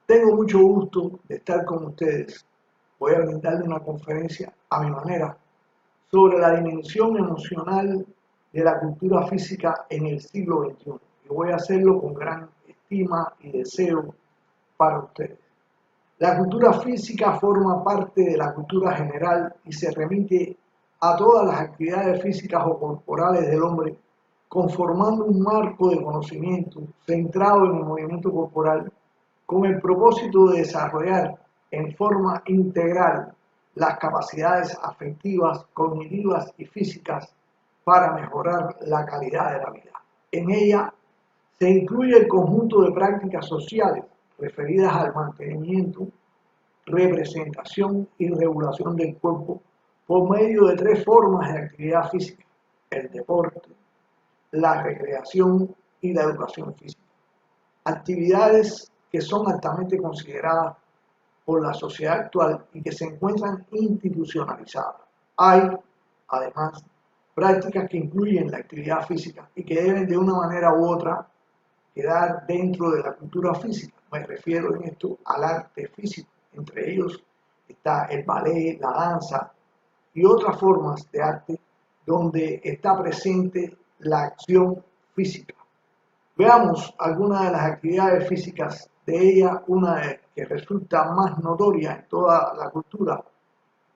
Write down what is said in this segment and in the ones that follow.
Tengo mucho gusto de estar con ustedes. Voy a brindarle una conferencia a mi manera sobre la dimensión emocional de la cultura física en el siglo XXI. Y voy a hacerlo con gran estima y deseo para ustedes. La cultura física forma parte de la cultura general y se remite a todas las actividades físicas o corporales del hombre, conformando un marco de conocimiento centrado en el movimiento corporal con el propósito de desarrollar en forma integral las capacidades afectivas, cognitivas y físicas para mejorar la calidad de la vida. En ella se incluye el conjunto de prácticas sociales referidas al mantenimiento, representación y regulación del cuerpo por medio de tres formas de actividad física: el deporte, la recreación y la educación física. Actividades que son altamente consideradas por la sociedad actual y que se encuentran institucionalizadas. Hay, además, prácticas que incluyen la actividad física y que deben de una manera u otra quedar dentro de la cultura física. Me refiero en esto al arte físico. Entre ellos está el ballet, la danza y otras formas de arte donde está presente la acción física. Veamos algunas de las actividades físicas de ella. Una que resulta más notoria en toda la cultura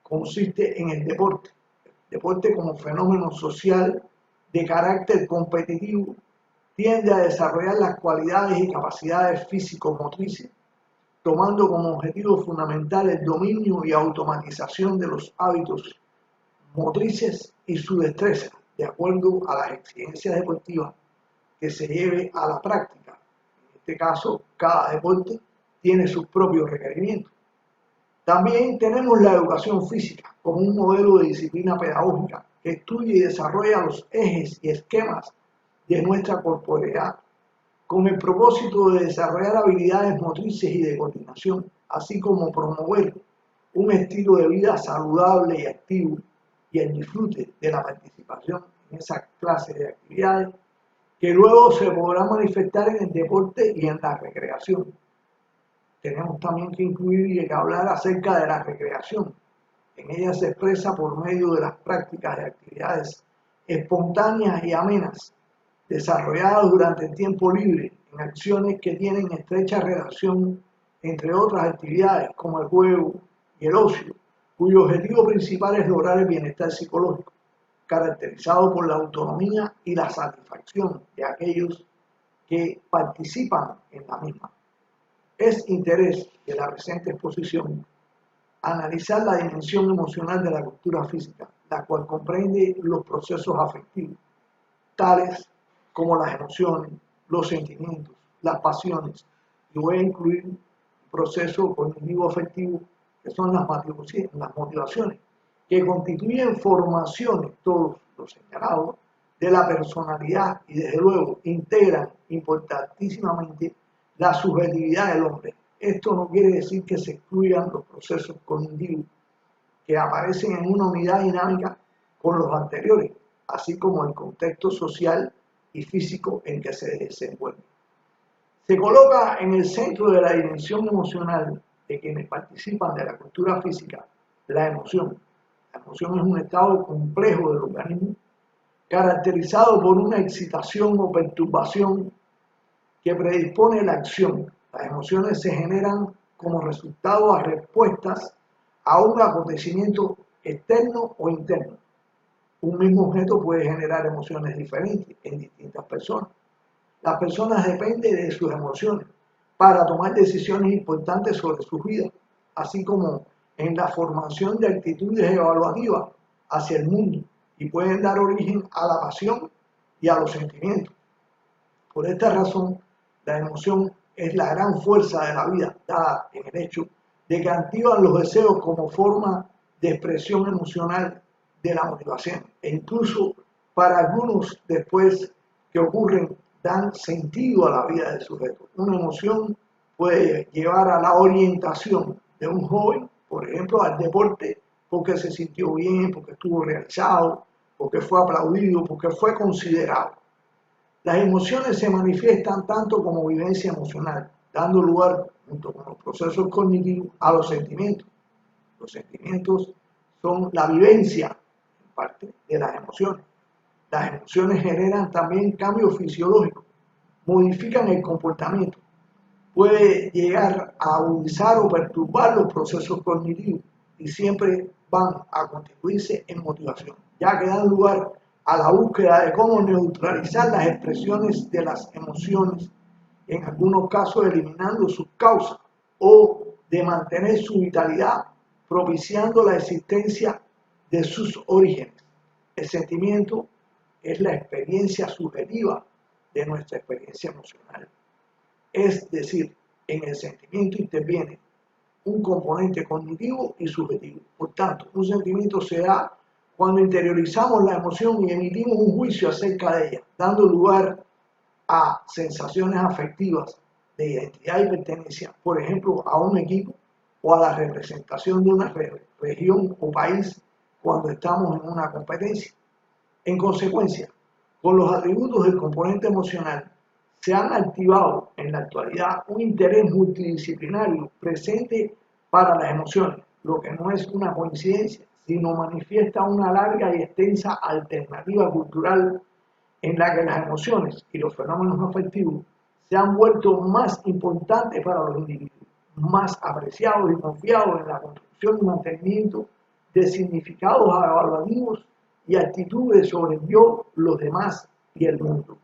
consiste en el deporte. El deporte como fenómeno social de carácter competitivo tiende a desarrollar las cualidades y capacidades físico-motrices, tomando como objetivo fundamental el dominio y automatización de los hábitos motrices y su destreza, de acuerdo a las exigencias deportivas que se lleve a la práctica. En este caso, cada deporte tiene sus propios requerimientos. También tenemos la educación física como un modelo de disciplina pedagógica que estudia y desarrolla los ejes y esquemas de nuestra corporeidad, con el propósito de desarrollar habilidades motrices y de coordinación, así como promover un estilo de vida saludable y activo y el disfrute de la participación en esa clase de actividades que luego se podrá manifestar en el deporte y en la recreación. Tenemos también que incluir y que hablar acerca de la recreación. En ella se expresa por medio de las prácticas de actividades espontáneas y amenas, desarrolladas durante el tiempo libre en acciones que tienen estrecha relación entre otras actividades como el juego y el ocio, cuyo objetivo principal es lograr el bienestar psicológico, caracterizado por la autonomía y la satisfacción de aquellos que participan en la misma. Es interés de la presente exposición analizar la dimensión emocional de la cultura física, la cual comprende los procesos afectivos, tales como las emociones, los sentimientos, las pasiones, y voy a incluir un proceso cognitivo afectivo que son las motivaciones, que constituyen formaciones, todos los señalados, de la personalidad y desde luego integran importantísimamente la subjetividad del hombre. Esto no quiere decir que se excluyan los procesos cognitivos que aparecen en una unidad dinámica con los anteriores, así como el contexto social y físico en que se desenvuelve. Se coloca en el centro de la dimensión emocional de quienes participan de la cultura física la emoción. La emoción es un estado complejo del organismo caracterizado por una excitación o perturbación que predispone la acción. Las emociones se generan como resultado a respuestas a un acontecimiento externo o interno. Un mismo objeto puede generar emociones diferentes en distintas personas. Las personas dependen de sus emociones para tomar decisiones importantes sobre sus vidas, así como en la formación de actitudes evaluativas hacia el mundo, y pueden dar origen a la pasión y a los sentimientos. Por esta razón, la emoción es la gran fuerza de la vida, dada en el hecho de que activan los deseos como forma de expresión emocional de la motivación, e incluso para algunos, después que ocurren, dan sentido a la vida del sujeto. Una emoción puede llevar a la orientación de un joven, por ejemplo, al deporte, porque se sintió bien, porque estuvo realizado, porque fue aplaudido, porque fue considerado. Las emociones se manifiestan tanto como vivencia emocional, dando lugar, junto con los procesos cognitivos, a los sentimientos. Los sentimientos son la vivencia, en parte, de las emociones. Las emociones generan también cambios fisiológicos, modifican el comportamiento, puede llegar a agudizar o perturbar los procesos cognitivos y siempre van a constituirse en motivación, ya que dan lugar a la búsqueda de cómo neutralizar las expresiones de las emociones, en algunos casos eliminando sus causas, o de mantener su vitalidad, propiciando la existencia de sus orígenes. El sentimiento es la experiencia subjetiva de nuestra experiencia emocional. Es decir, en el sentimiento interviene un componente cognitivo y subjetivo. Por tanto, un sentimiento se da cuando interiorizamos la emoción y emitimos un juicio acerca de ella, dando lugar a sensaciones afectivas de identidad y pertenencia, por ejemplo, a un equipo o a la representación de una región o país cuando estamos en una competencia. En consecuencia, con los atributos del componente emocional, se han activado en la actualidad un interés multidisciplinario presente para las emociones, lo que no es una coincidencia, sino manifiesta una larga y extensa alternativa cultural en la que las emociones y los fenómenos afectivos se han vuelto más importantes para los individuos, más apreciados y confiados en la construcción y mantenimiento de significados evaluativos y actitudes sobre el yo, los demás y el mundo.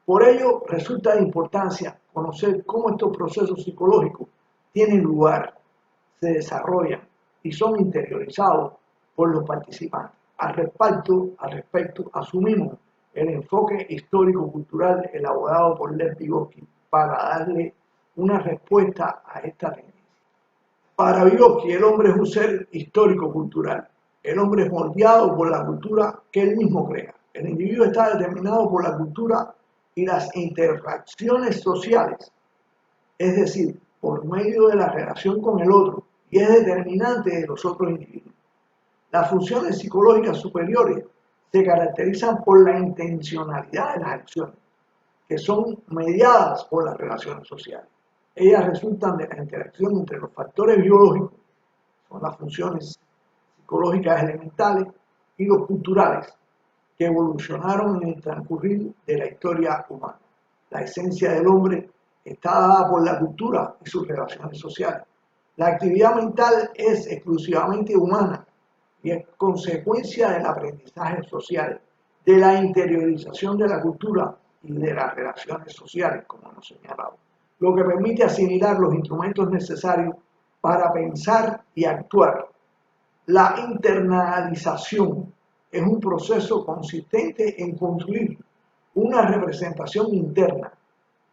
Por ello, resulta de importancia conocer cómo estos procesos psicológicos tienen lugar, se desarrollan y son interiorizados por los participantes. Al respecto, asumimos el enfoque histórico-cultural elaborado por Lev Vygotsky para darle una respuesta a esta tendencia. Para Vygotsky, el hombre es un ser histórico-cultural. El hombre es moldeado por la cultura que él mismo crea. El individuo está determinado por la cultura y las interacciones sociales, es decir, por medio de la relación con el otro, y es determinante de los otros individuos. Las funciones psicológicas superiores se caracterizan por la intencionalidad de las acciones, que son mediadas por las relaciones sociales. Ellas resultan de la interacción entre los factores biológicos, son las funciones psicológicas elementales, y los culturales, que evolucionaron en el transcurrir de la historia humana. La esencia del hombre está dada por la cultura y sus relaciones sociales. La actividad mental es exclusivamente humana y es consecuencia del aprendizaje social, de la interiorización de la cultura y de las relaciones sociales, como hemos señalado, lo que permite asimilar los instrumentos necesarios para pensar y actuar. La internalización es un proceso consistente en construir una representación interna,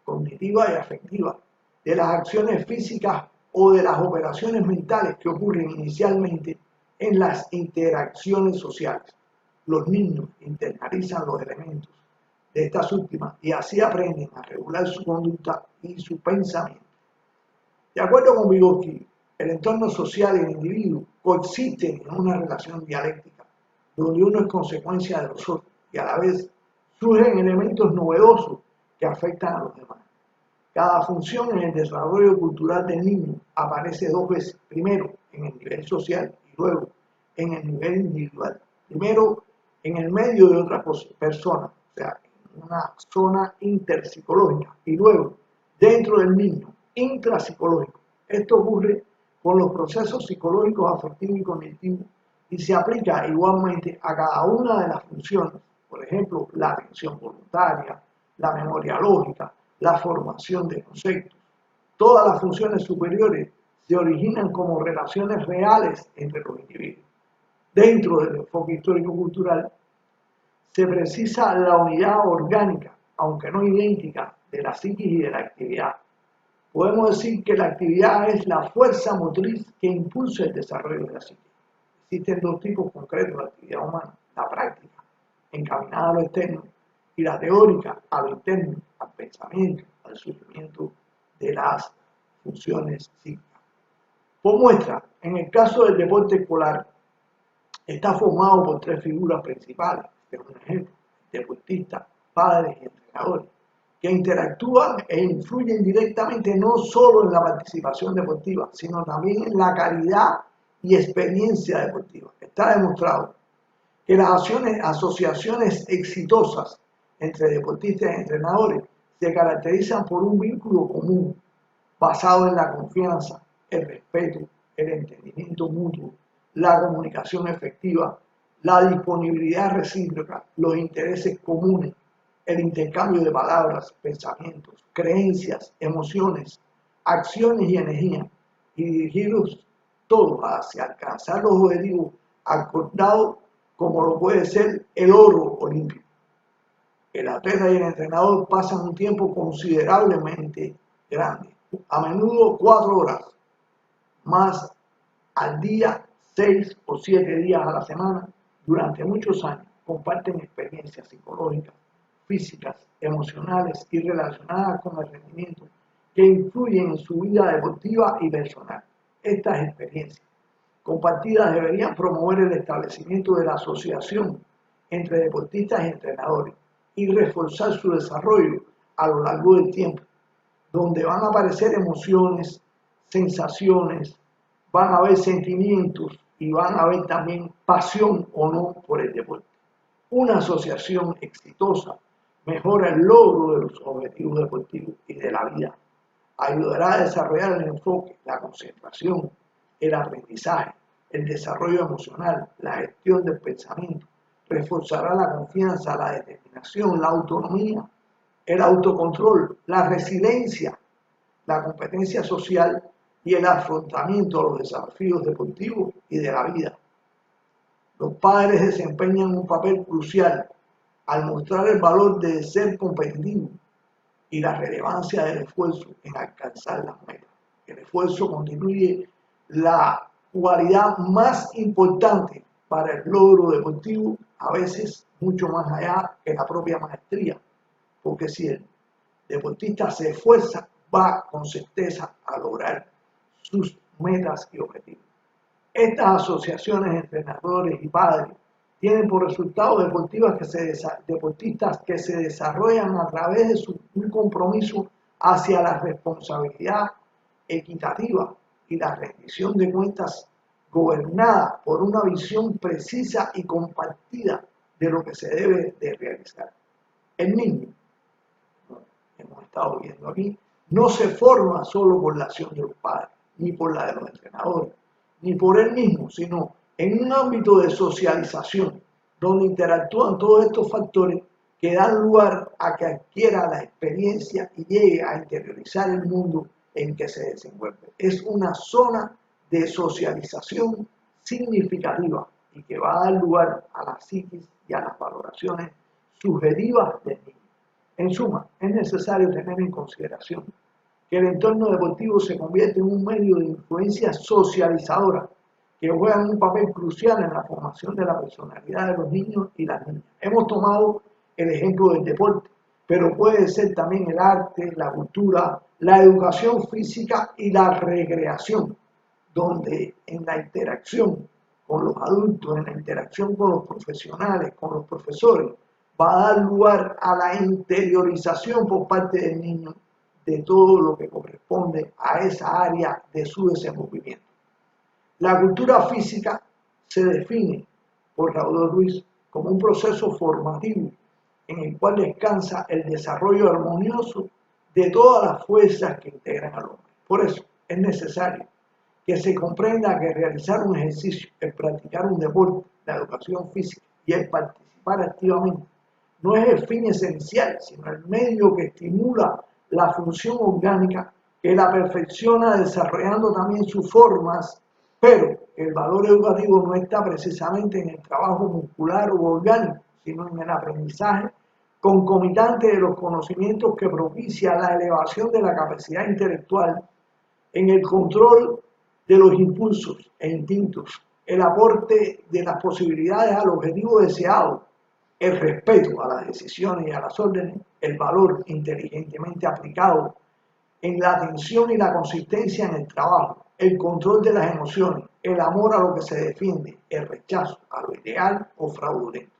cognitiva y afectiva, de las acciones físicas o de las operaciones mentales que ocurren inicialmente en las interacciones sociales. Los niños internalizan los elementos de estas últimas y así aprenden a regular su conducta y su pensamiento. De acuerdo con Vygotsky, el entorno social y el individuo coexisten en una relación dialéctica, donde uno es consecuencia de los otros y a la vez surgen elementos novedosos que afectan a los demás. Cada función en el desarrollo cultural del niño aparece dos veces, primero en el nivel social y luego en el nivel individual. Primero en el medio de otra persona, o sea, en una zona interpsicológica, y luego dentro del niño, intrapsicológico. Esto ocurre con los procesos psicológicos, afectivos y cognitivos y se aplica igualmente a cada una de las funciones, por ejemplo, la atención voluntaria, la memoria lógica, la formación de conceptos. Todas las funciones superiores se originan como relaciones reales entre los individuos. Dentro del enfoque histórico-cultural se precisa la unidad orgánica, aunque no idéntica, de la psiquis y de la actividad. Podemos decir que la actividad es la fuerza motriz que impulsa el desarrollo de la psique. Existen dos tipos concretos de actividad humana: la práctica, encaminada a lo externo, y la teórica, a lo interno, al pensamiento, al surgimiento de las funciones psíquicas. Por muestra, en el caso del deporte escolar, está formado por tres figuras principales, que es un ejemplo: deportistas, padres y entrenadores. que interactúan e influyen directamente no solo en la participación deportiva, sino también en la calidad y experiencia deportiva. Está demostrado que las asociaciones exitosas entre deportistas y entrenadores se caracterizan por un vínculo común basado en la confianza, el respeto, el entendimiento mutuo, la comunicación efectiva, la disponibilidad recíproca, los intereses comunes, el intercambio de palabras, pensamientos, creencias, emociones, acciones y energía, y dirigirlos todos hacia alcanzar los objetivos acordados, como lo puede ser el oro olímpico. El atleta y el entrenador pasan un tiempo considerablemente grande, a menudo 4 horas más al día, 6 o 7 días a la semana, durante muchos años. Comparten experiencias psicológicas, físicas, emocionales y relacionadas con el rendimiento que influyen en su vida deportiva y personal. Estas experiencias compartidas deberían promover el establecimiento de la asociación entre deportistas y entrenadores y reforzar su desarrollo a lo largo del tiempo, donde van a aparecer emociones, sensaciones, van a haber sentimientos y van a haber también pasión o no por el deporte. Una asociación exitosa mejora el logro de los objetivos deportivos y de la vida. Ayudará a desarrollar el enfoque, la concentración, el aprendizaje, el desarrollo emocional, la gestión del pensamiento. Reforzará la confianza, la determinación, la autonomía, el autocontrol, la resiliencia, la competencia social y el afrontamiento a los desafíos deportivos y de la vida. Los padres desempeñan un papel crucial al mostrar el valor de ser competitivo y la relevancia del esfuerzo en alcanzar las metas. El esfuerzo constituye la cualidad más importante para el logro deportivo, a veces mucho más allá que la propia maestría, porque si el deportista se esfuerza, va con certeza a lograr sus metas y objetivos. Estas asociaciones de entrenadores y padres tienen por resultado deportistas que se desarrollan a través de un compromiso hacia la responsabilidad equitativa y la rendición de cuentas gobernada por una visión precisa y compartida de lo que se debe de realizar. El niño, como hemos estado viendo aquí, no se forma solo por la acción de los padres, ni por la de los entrenadores, ni por él mismo, sino en un ámbito de socialización, donde interactúan todos estos factores que dan lugar a que adquiera la experiencia y llegue a interiorizar el mundo en que se desenvuelve. Es una zona de socialización significativa y que va a dar lugar a la psiquis y a las valoraciones subjetivas del niño. En suma, es necesario tener en consideración que el entorno deportivo se convierte en un medio de influencia socializadora que juegan un papel crucial en la formación de la personalidad de los niños y las niñas. Hemos tomado el ejemplo del deporte, pero puede ser también el arte, la cultura, la educación física y la recreación, donde en la interacción con los adultos, en la interacción con los profesionales, con los profesores, va a dar lugar a la interiorización por parte del niño de todo lo que corresponde a esa área de su desenvolvimiento. La cultura física se define por Raúl Ruiz como un proceso formativo en el cual descansa el desarrollo armonioso de todas las fuerzas que integran al hombre. Por eso es necesario que se comprenda que realizar un ejercicio, el practicar un deporte, la educación física y el participar activamente no es el fin esencial, sino el medio que estimula la función orgánica, que la perfecciona desarrollando también sus formas, pero el valor educativo no está precisamente en el trabajo muscular o orgánico, sino en el aprendizaje concomitante de los conocimientos que propicia la elevación de la capacidad intelectual, en el control de los impulsos e instintos, el aporte de las posibilidades al objetivo deseado, el respeto a las decisiones y a las órdenes, el valor inteligentemente aplicado en la atención y la consistencia en el trabajo, el control de las emociones, el amor a lo que se defiende, el rechazo a lo ideal o fraudulento.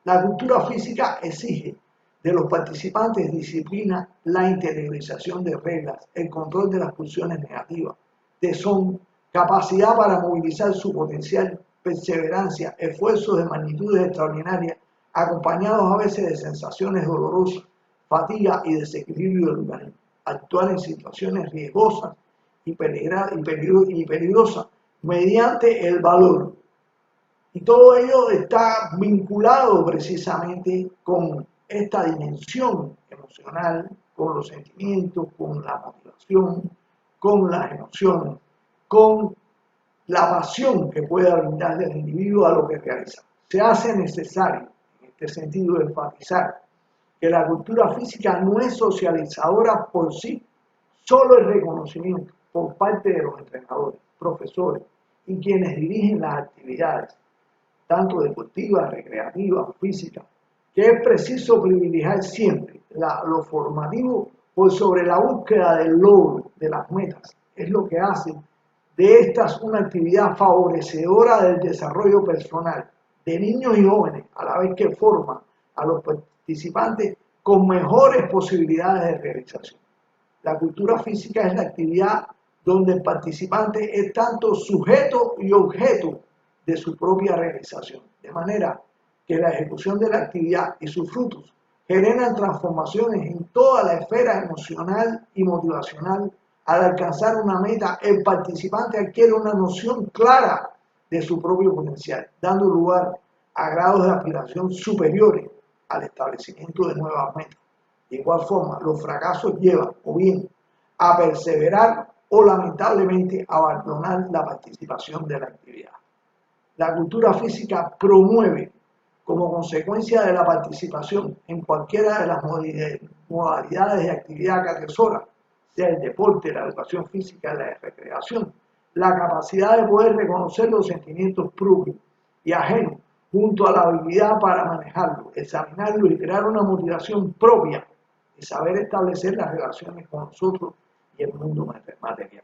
La cultura física exige de los participantes disciplina, la interiorización de reglas, el control de las pulsiones negativas, tesón, capacidad para movilizar su potencial, perseverancia, esfuerzos de magnitudes extraordinarias, acompañados a veces de sensaciones dolorosas, fatiga y desequilibrio del organismo, actuar en situaciones riesgosas y peligrosas mediante el valor. Y todo ello está vinculado precisamente con esta dimensión emocional, con los sentimientos, con la motivación, con las emociones, con la pasión que pueda brindarle al individuo a lo que realiza. Se hace necesario, en este sentido, enfatizar que la cultura física no es socializadora por sí, solo el reconocimiento por parte de los entrenadores, profesores y quienes dirigen las actividades, tanto deportivas, recreativas, físicas, que es preciso privilegiar siempre lo formativo por sobre la búsqueda del logro de las metas. Es lo que hace de estas una actividad favorecedora del desarrollo personal de niños y jóvenes, a la vez que forma a los participantes con mejores posibilidades de realización. La cultura física es la actividad donde el participante es tanto sujeto y objeto de su propia realización, de manera que la ejecución de la actividad y sus frutos generan transformaciones en toda la esfera emocional y motivacional. Al alcanzar una meta, el participante adquiere una noción clara de su propio potencial, dando lugar a grados de aspiración superiores al establecimiento de nuevas metas. De igual forma, los fracasos llevan o bien a perseverar o lamentablemente a abandonar la participación de la actividad. La cultura física promueve, como consecuencia de la participación en cualquiera de las modalidades de actividad que atesora, sea el deporte, la educación física, la recreación, la capacidad de poder reconocer los sentimientos propios y ajenos, junto a la habilidad para manejarlos, examinarlos y crear una motivación propia y saber establecer las relaciones con nosotros y el mundo material.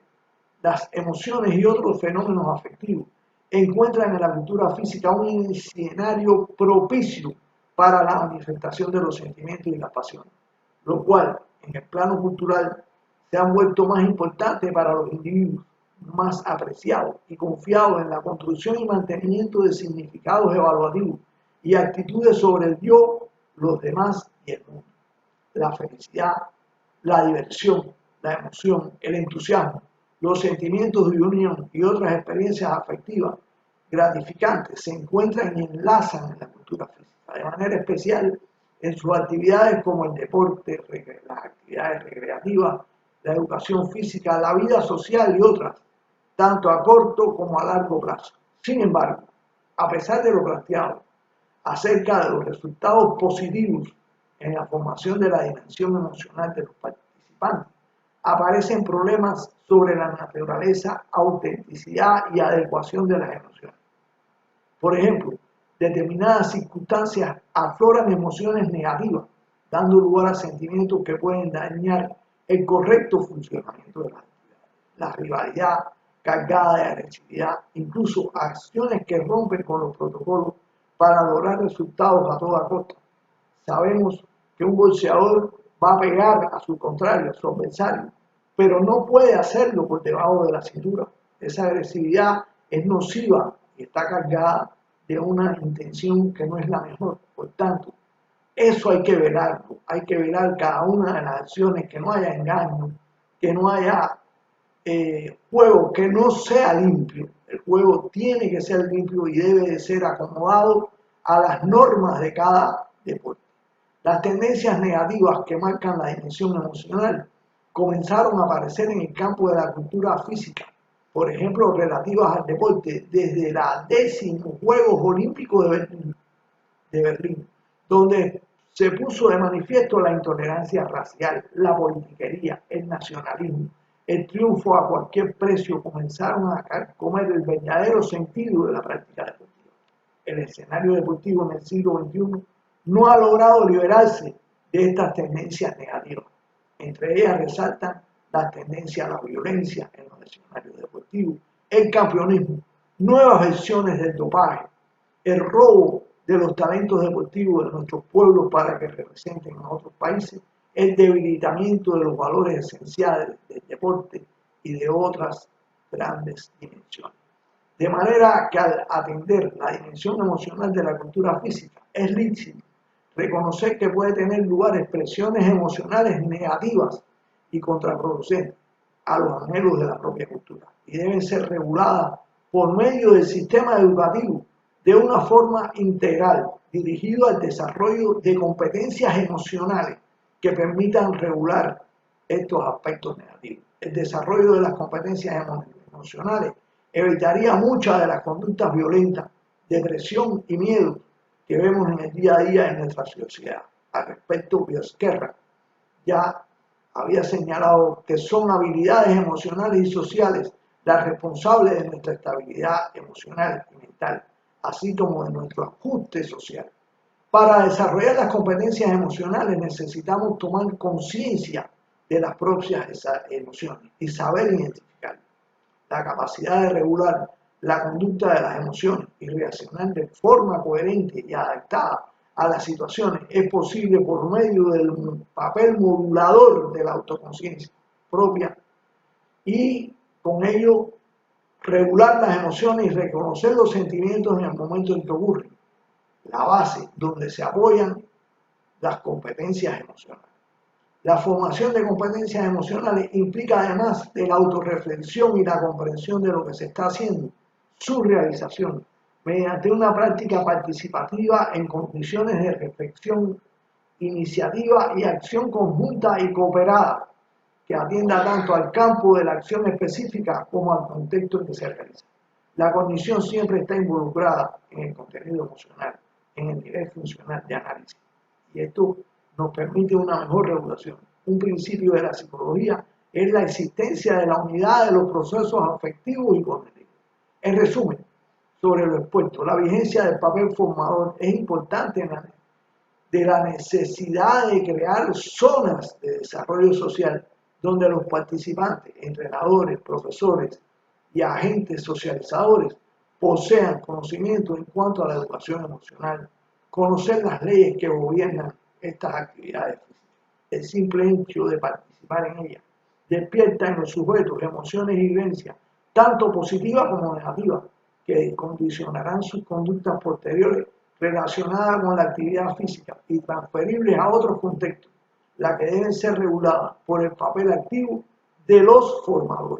Las emociones y otros fenómenos afectivos encuentran en la cultura física un escenario propicio para la manifestación de los sentimientos y las pasiones, lo cual en el plano cultural se han vuelto más importantes para los individuos, más apreciados y confiados en la construcción y mantenimiento de significados evaluativos y actitudes sobre el yo, los demás y el mundo. La felicidad, la diversión, la emoción, el entusiasmo, los sentimientos de unión y otras experiencias afectivas gratificantes se encuentran y enlazan en la cultura física, de manera especial en sus actividades como el deporte, las actividades recreativas, la educación física, la vida social y otras, tanto a corto como a largo plazo. Sin embargo, a pesar de lo planteado acerca de los resultados positivos en la formación de la dimensión emocional de los participantes, aparecen problemas sobre la naturaleza, autenticidad y adecuación de las emociones. Por ejemplo, determinadas circunstancias afloran emociones negativas, dando lugar a sentimientos que pueden dañar el correcto funcionamiento de las actividades. La rivalidad cargada de agresividad, incluso acciones que rompen con los protocolos para lograr resultados a toda costa. Sabemos que un boxeador va a pegar a su contrario, a su adversario, pero no puede hacerlo por debajo de la cintura. Esa agresividad es nociva y está cargada de una intención que no es la mejor. Por tanto, eso hay que velarlo, hay que velar cada una de las acciones, que no haya engaño, que no haya juego que no sea limpio. El juego tiene que ser limpio y debe de ser acomodado a las normas de cada deporte. Las tendencias negativas que marcan la dimensión emocional comenzaron a aparecer en el campo de la cultura física, por ejemplo, relativas al deporte, desde la 10º Juegos Olímpicos de Berlín, donde se puso de manifiesto la intolerancia racial, la politiquería, el nacionalismo, el triunfo a cualquier precio. Comenzaron a comer el verdadero sentido de la práctica deportiva. El escenario deportivo en el siglo XXI no ha logrado liberarse de estas tendencias negativas. Entre ellas resaltan las tendencias a la violencia en los escenarios deportivos, el campeonismo, nuevas versiones del dopaje, el robo de los talentos deportivos de nuestros pueblos para que representen a otros países, el debilitamiento de los valores esenciales del deporte y de otras grandes dimensiones. De manera que al atender la dimensión emocional de la cultura física, es lícito reconocer que puede tener lugar expresiones emocionales negativas y contraproducentes a los anhelos de la propia cultura y deben ser reguladas por medio del sistema educativo de una forma integral, dirigido al desarrollo de competencias emocionales que permitan regular estos aspectos negativos. El desarrollo de las competencias emocionales evitaría muchas de las conductas violentas, depresión y miedo que vemos en el día a día en nuestra sociedad. Al respecto, Biosquerra ya había señalado que son habilidades emocionales y sociales las responsables de nuestra estabilidad emocional y mental, así como de nuestro ajuste social. Para desarrollar las competencias emocionales necesitamos tomar conciencia de las propias emociones y saber identificarlas. La capacidad de regular la conducta de las emociones y reaccionar de forma coherente y adaptada a las situaciones es posible por medio del papel modulador de la autoconciencia propia y con ello regular las emociones y reconocer los sentimientos en el momento en que ocurren, la base donde se apoyan las competencias emocionales. La formación de competencias emocionales implica, además de la autorreflexión y la comprensión de lo que se está haciendo, su realización mediante una práctica participativa en condiciones de reflexión, iniciativa y acción conjunta y cooperada, que atienda tanto al campo de la acción específica como al contexto en que se realiza. La cognición siempre está involucrada en el contenido emocional, en el nivel funcional de análisis, y esto nos permite una mejor regulación. Un principio de la psicología es la existencia de la unidad de los procesos afectivos y cognitivos. En resumen, sobre lo expuesto, la vigencia del papel formador es importante de la necesidad de crear zonas de desarrollo social donde los participantes, entrenadores, profesores y agentes socializadores posean conocimiento en cuanto a la educación emocional, conocer las leyes que gobiernan estas actividades físicas. El simple hecho de participar en ellas despierta en los sujetos emociones y vivencias, tanto positivas como negativas, que condicionarán sus conductas posteriores relacionadas con la actividad física y transferibles a otros contextos, las que deben ser reguladas por el papel activo de los formadores.